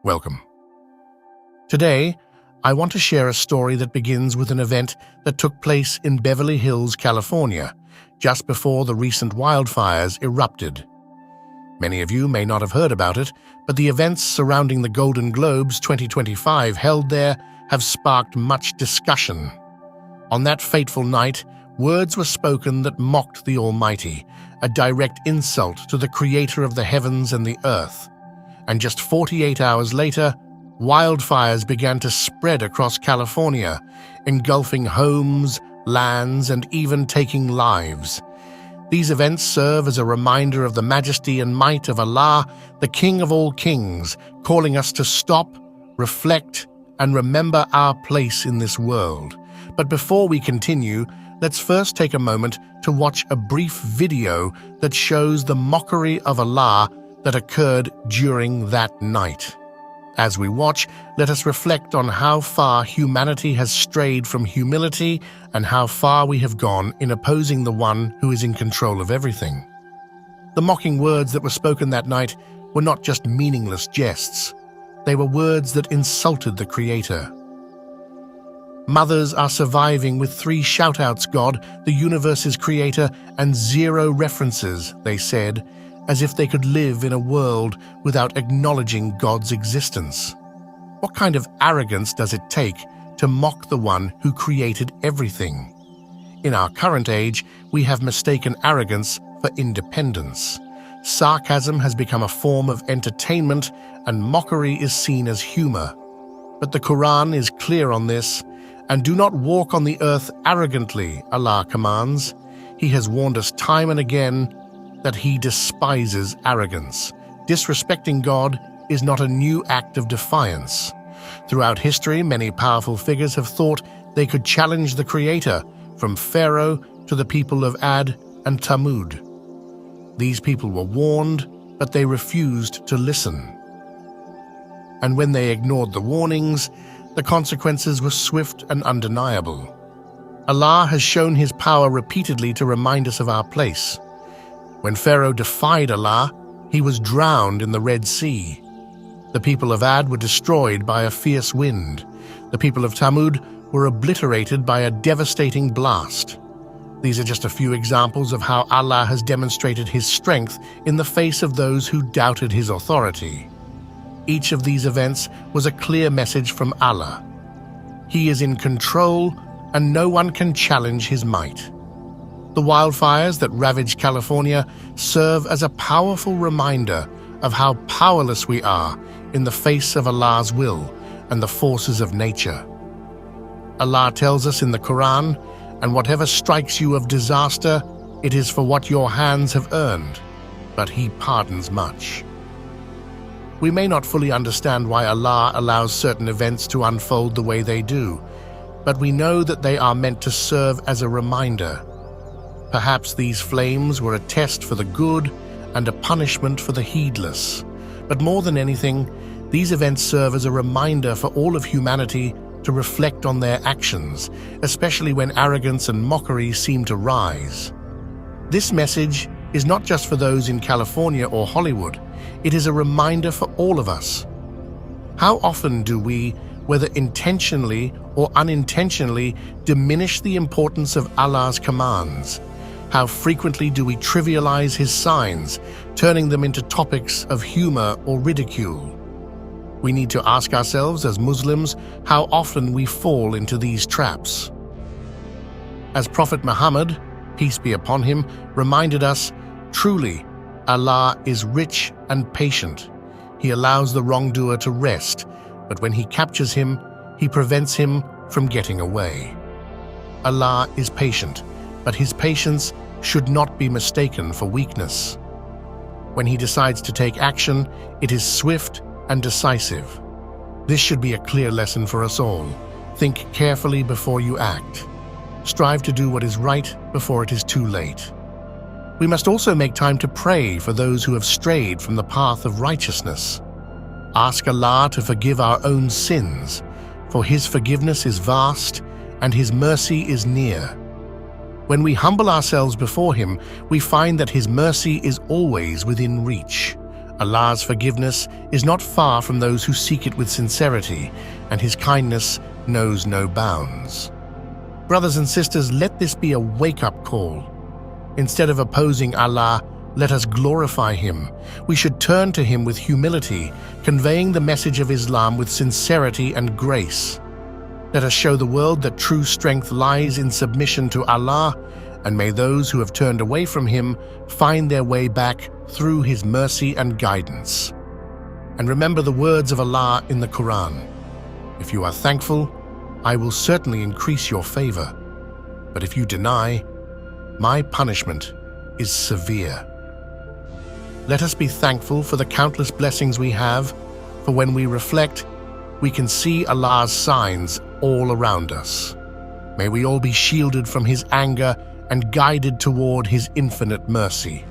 Welcome. Today, I want to share a story that begins with an event that took place in Beverly Hills, California, just before the recent wildfires erupted. Many of you may not have heard about it, but the events surrounding the Golden Globes 2025 held there have sparked much discussion. On that fateful night, words were spoken that mocked the Almighty, a direct insult to the Creator of the heavens and the earth. And just 48 hours later, wildfires began to spread across California, engulfing homes, lands, and even taking lives. These events serve as a reminder of the majesty and might of Allah, the King of all kings, calling us to stop, reflect, and remember our place in this world. But before we continue, let's first take a moment to watch a brief video that shows the mockery of Allah that occurred during that night. As we watch, let us reflect on how far humanity has strayed from humility and how far we have gone in opposing the one who is in control of everything. The mocking words that were spoken that night were not just meaningless jests. They were words that insulted the Creator. Mothers are surviving with 3 shout-outs, God, the universe's creator, and 0 references, they said, as if they could live in a world without acknowledging God's existence. What kind of arrogance does it take to mock the one who created everything? In our current age, we have mistaken arrogance for independence. Sarcasm has become a form of entertainment, and mockery is seen as humor. But the Quran is clear on this. And do not walk on the earth arrogantly, Allah commands. He has warned us time and again that He despises arrogance. Disrespecting God is not a new act of defiance. Throughout history, many powerful figures have thought they could challenge the Creator, from Pharaoh to the people of Ad and Thamud. These people were warned, but they refused to listen. And when they ignored the warnings, the consequences were swift and undeniable. Allah has shown His power repeatedly to remind us of our place. When Pharaoh defied Allah, he was drowned in the Red Sea. The people of Ad were destroyed by a fierce wind. The people of Thamud were obliterated by a devastating blast. These are just a few examples of how Allah has demonstrated His strength in the face of those who doubted His authority. Each of these events was a clear message from Allah. He is in control, and no one can challenge His might. The wildfires that ravaged California serve as a powerful reminder of how powerless we are in the face of Allah's will and the forces of nature. Allah tells us in the Quran, "And whatever strikes you of disaster, it is for what your hands have earned, but He pardons much." We may not fully understand why Allah allows certain events to unfold the way they do, but we know that they are meant to serve as a reminder. Perhaps these flames were a test for the good and a punishment for the heedless. But more than anything, these events serve as a reminder for all of humanity to reflect on their actions, especially when arrogance and mockery seem to rise. This message is not just for those in California or Hollywood. It is a reminder for all of us. How often do we, whether intentionally or unintentionally, diminish the importance of Allah's commands? How frequently do we trivialize His signs, turning them into topics of humor or ridicule? We need to ask ourselves as Muslims how often we fall into these traps. As Prophet Muhammad, peace be upon him, reminded us, truly, Allah is rich and patient. He allows the wrongdoer to rest, but when He captures him, He prevents him from getting away. Allah is patient, but His patience should not be mistaken for weakness. When He decides to take action, it is swift and decisive. This should be a clear lesson for us all. Think carefully before you act. Strive to do what is right before it is too late. We must also make time to pray for those who have strayed from the path of righteousness. Ask Allah to forgive our own sins, for His forgiveness is vast and His mercy is near. When we humble ourselves before Him, we find that His mercy is always within reach. Allah's forgiveness is not far from those who seek it with sincerity, and His kindness knows no bounds. Brothers and sisters, let this be a wake-up call. Instead of opposing Allah, let us glorify Him. We should turn to Him with humility, conveying the message of Islam with sincerity and grace. Let us show the world that true strength lies in submission to Allah, and may those who have turned away from Him find their way back through His mercy and guidance. And remember the words of Allah in the Quran. If you are thankful, I will certainly increase your favor. But if you deny, my punishment is severe. Let us be thankful for the countless blessings we have, for when we reflect, we can see Allah's signs all around us. May we all be shielded from His anger and guided toward His infinite mercy.